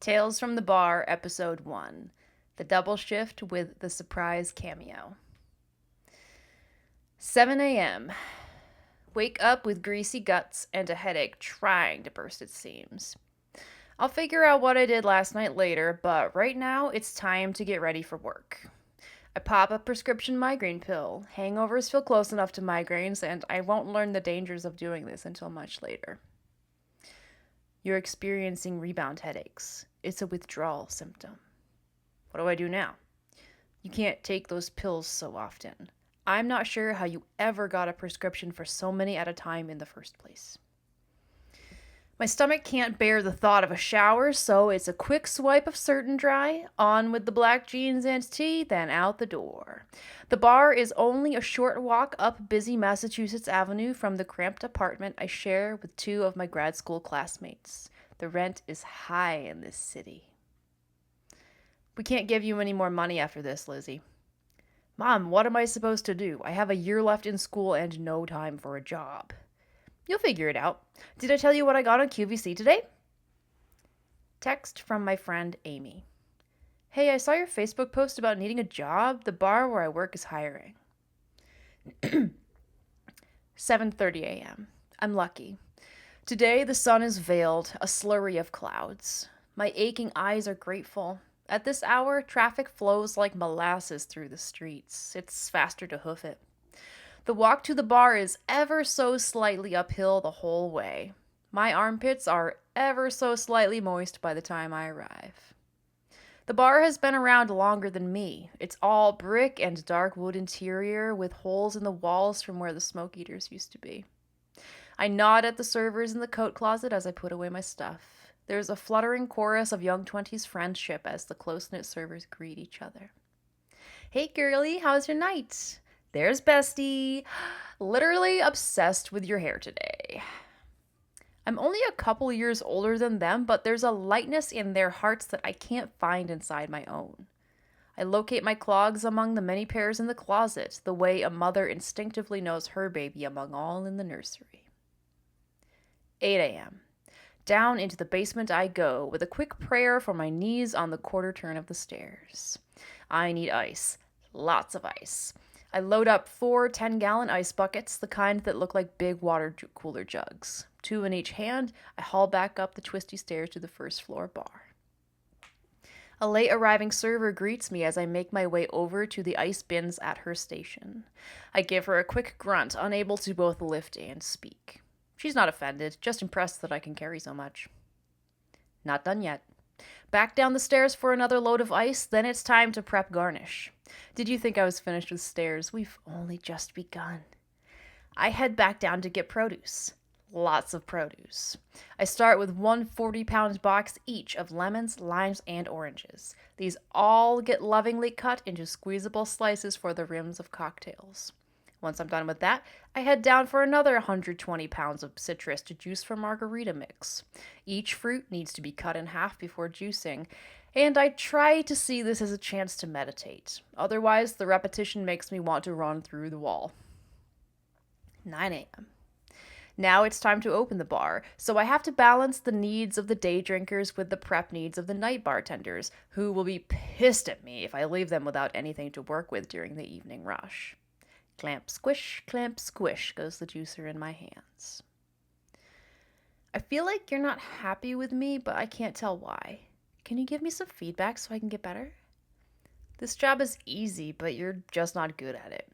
Tales from the Bar, Episode 1. The Double Shift with the Surprise Cameo. 7 a.m. Wake up with greasy guts and a headache trying to burst its seams. I'll figure out what I did last night later, but right now it's time to get ready for work. I pop a prescription migraine pill. Hangovers feel close enough to migraines, and I won't learn the dangers of doing this until much later. You're experiencing rebound headaches. It's a withdrawal symptom. What do I do now? You can't take those pills so often. I'm not sure how you ever got a prescription for so many at a time in the first place. My stomach can't bear the thought of a shower, so it's a quick swipe of Certain Dry, on with the black jeans and tee, then out the door. The bar is only a short walk up busy Massachusetts Avenue from the cramped apartment I share with two of my grad school classmates. The rent is high in this city. We can't give you any more money after this, Lizzy. Mom, what am I supposed to do? I have a year left in school and no time for a job. You'll figure it out. Did I tell you what I got on QVC today? Text from my friend Amy. Hey, I saw your Facebook post about needing a job. The bar where I work is hiring. 7:30 a.m. I'm lucky. Today the sun is veiled, a slurry of clouds. My aching eyes are grateful. At this hour, traffic flows like molasses through the streets. It's faster to hoof it. The walk to the bar is ever so slightly uphill the whole way. My armpits are ever so slightly moist by the time I arrive. The bar has been around longer than me. It's all brick and dark wood interior with holes in the walls from where the smoke eaters used to be. I nod at the servers in the coat closet as I put away my stuff. There's a fluttering chorus of young 20s friendship as the close-knit servers greet each other. Hey girlie, how's your night? There's Bestie. Literally obsessed with your hair today. I'm only a couple years older than them, but there's a lightness in their hearts that I can't find inside my own. I locate my clogs among the many pairs in the closet, the way a mother instinctively knows her baby among all in the nursery. 8 a.m. Down into the basement I go, with a quick prayer for my knees on the quarter turn of the stairs. I need ice. Lots of ice. I load up 4 10-gallon ice buckets, the kind that look like big water cooler jugs. 2 in each hand, I haul back up the twisty stairs to the first floor bar. A late arriving server greets me as I make my way over to the ice bins at her station. I give her a quick grunt, unable to both lift and speak. She's not offended, just impressed that I can carry so much. Not done yet. Back down the stairs for another load of ice, then it's time to prep garnish. Did you think I was finished with stairs? We've only just begun. I head back down to get produce. Lots of produce. I start with 1 40-pound box each of lemons, limes, and oranges. These all get lovingly cut into squeezable slices for the rims of cocktails. Once I'm done with that, I head down for another 120 pounds of citrus to juice for margarita mix. Each fruit needs to be cut in half before juicing, and I try to see this as a chance to meditate. Otherwise, the repetition makes me want to run through the wall. 9 a.m. Now it's time to open the bar, so I have to balance the needs of the day drinkers with the prep needs of the night bartenders, who will be pissed at me if I leave them without anything to work with during the evening rush. Clamp, squish, goes the juicer in my hands. I feel like you're not happy with me, but I can't tell why. Can you give me some feedback so I can get better? This job is easy, but you're just not good at it.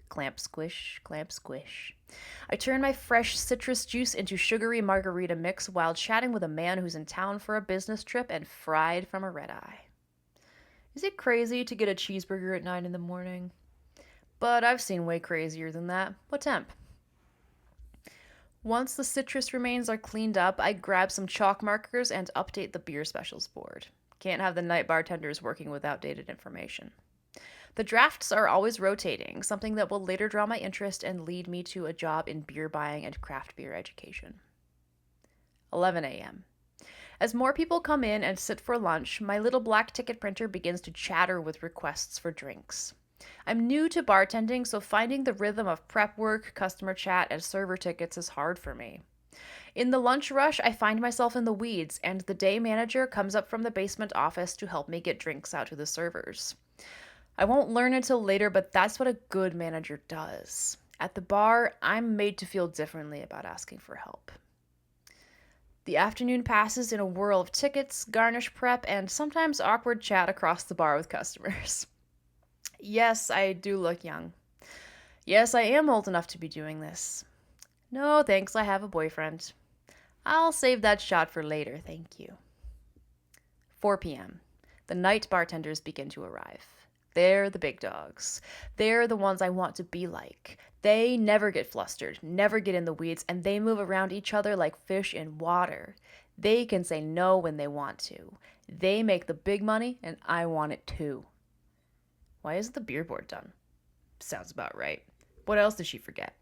Clamp, squish. I turn my fresh citrus juice into sugary margarita mix while chatting with a man who's in town for a business trip and fried from a red eye. Is it crazy to get a cheeseburger at 9 in the morning? But I've seen way crazier than that. What temp? Once the citrus remains are cleaned up, I grab some chalk markers and update the beer specials board. Can't have the night bartenders working with outdated information. The drafts are always rotating, something that will later draw my interest and lead me to a job in beer buying and craft beer education. 11 a.m. As more people come in and sit for lunch, my little black ticket printer begins to chatter with requests for drinks. I'm new to bartending, so finding the rhythm of prep work, customer chat, and server tickets is hard for me. In the lunch rush, I find myself in the weeds, and the day manager comes up from the basement office to help me get drinks out to the servers. I won't learn until later, but that's what a good manager does. At the bar, I'm made to feel differently about asking for help. The afternoon passes in a whirl of tickets, garnish prep, and sometimes awkward chat across the bar with customers. Yes, I do look young. Yes, I am old enough to be doing this. No, thanks, I have a boyfriend. I'll save that shot for later, thank you. 4 p.m. The night bartenders begin to arrive. They're the big dogs. They're the ones I want to be like. They never get flustered, never get in the weeds, and they move around each other like fish in water. They can say no when they want to. They make the big money, and I want it too. Why isn't the beer board done? Sounds about right. What else did she forget?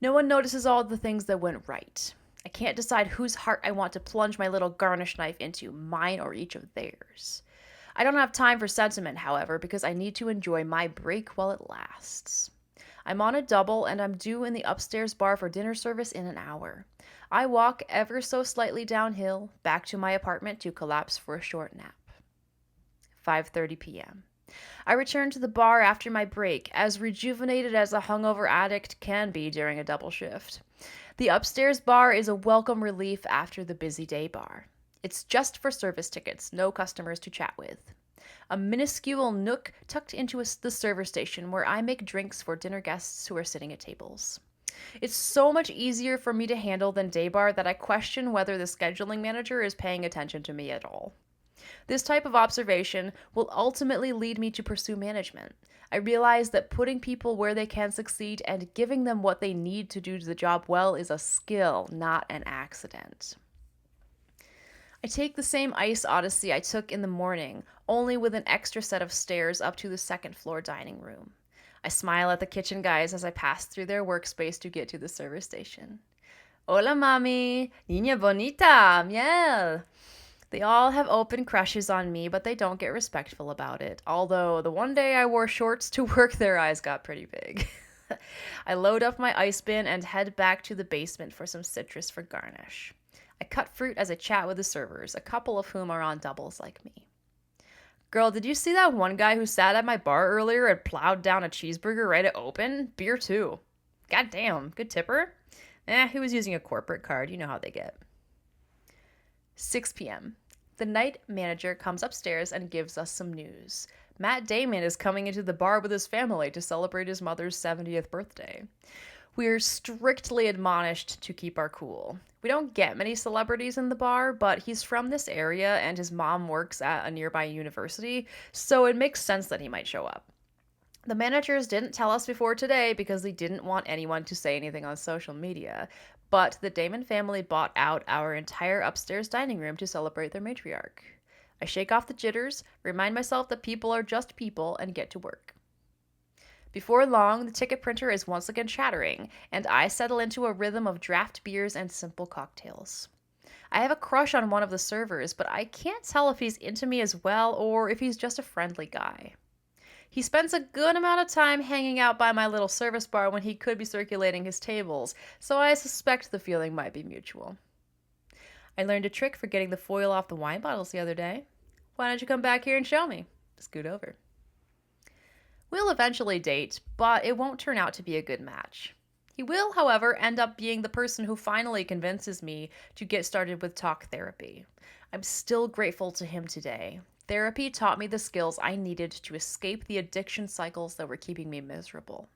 No one notices all the things that went right. I can't decide whose heart I want to plunge my little garnish knife into, mine or each of theirs. I don't have time for sentiment, however, because I need to enjoy my break while it lasts. I'm on a double, and I'm due in the upstairs bar for dinner service in an hour. I walk ever so slightly downhill, back to my apartment to collapse for a short nap. 5:30 p.m. I return to the bar after my break, as rejuvenated as a hungover addict can be during a double shift. The upstairs bar is a welcome relief after the busy day bar. It's just for service tickets, no customers to chat with. A minuscule nook tucked into the server station where I make drinks for dinner guests who are sitting at tables. It's so much easier for me to handle than day bar that I question whether the scheduling manager is paying attention to me at all. This type of observation will ultimately lead me to pursue management. I realize that putting people where they can succeed and giving them what they need to do the job well is a skill, not an accident. I take the same ice odyssey I took in the morning, only with an extra set of stairs up to the second floor dining room. I smile at the kitchen guys as I pass through their workspace to get to the service station. Hola, mami! Niña bonita! Miel! They all have open crushes on me, but they don't get respectful about it. Although the one day I wore shorts to work, their eyes got pretty big. I load up my ice bin and head back to the basement for some citrus for garnish. I cut fruit as I chat with the servers, a couple of whom are on doubles like me. Girl, did you see that one guy who sat at my bar earlier and plowed down a cheeseburger right at open? Beer too. Goddamn, good tipper? He was using a corporate card, you know how they get. 6 p.m. The night manager comes upstairs and gives us some news. Matt Damon is coming into the bar with his family to celebrate his mother's 70th birthday. We're strictly admonished to keep our cool. We don't get many celebrities in the bar, but he's from this area and his mom works at a nearby university, so it makes sense that he might show up. The managers didn't tell us before today because they didn't want anyone to say anything on social media, but the Damon family bought out our entire upstairs dining room to celebrate their matriarch. I shake off the jitters, remind myself that people are just people, and get to work. Before long, the ticket printer is once again chattering, and I settle into a rhythm of draft beers and simple cocktails. I have a crush on one of the servers, but I can't tell if he's into me as well or if he's just a friendly guy. He spends a good amount of time hanging out by my little service bar when he could be circulating his tables, so I suspect the feeling might be mutual. I learned a trick for getting the foil off the wine bottles the other day. Why don't you come back here and show me? Scoot over. We'll eventually date, but it won't turn out to be a good match. He will, however, end up being the person who finally convinces me to get started with talk therapy. I'm still grateful to him today. Therapy taught me the skills I needed to escape the addiction cycles that were keeping me miserable.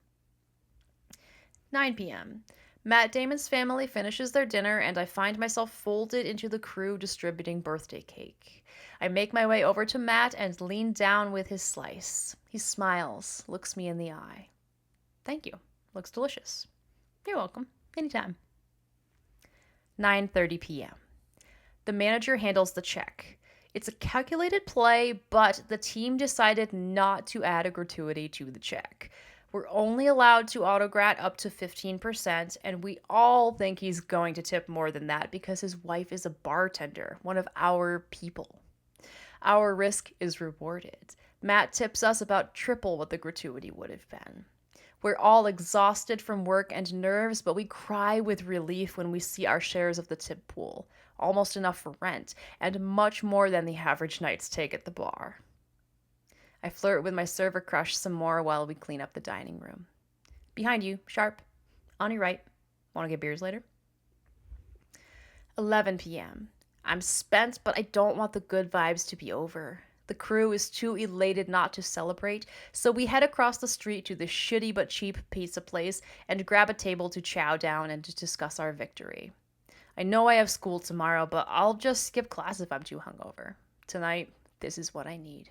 9 p.m. Matt Damon's family finishes their dinner, and I find myself folded into the crew distributing birthday cake. I make my way over to Matt and lean down with his slice. He smiles, looks me in the eye. Thank you. Looks delicious. You're welcome. Anytime. 9:30 p.m. The manager handles the check. It's a calculated play, but the team decided not to add a gratuity to the check. We're only allowed to autograt up to 15%, and we all think he's going to tip more than that because his wife is a bartender, one of our people. Our risk is rewarded. Matt tips us about triple what the gratuity would have been. We're all exhausted from work and nerves, but we cry with relief when we see our shares of the tip pool, almost enough for rent, and much more than the average night's take at the bar. I flirt with my server crush some more while we clean up the dining room. Behind you, sharp. On your right. Want to get beers later? 11 p.m. I'm spent, but I don't want the good vibes to be over. The crew is too elated not to celebrate, so we head across the street to the shitty but cheap pizza place and grab a table to chow down and to discuss our victory. I know I have school tomorrow, but I'll just skip class if I'm too hungover. Tonight, this is what I need.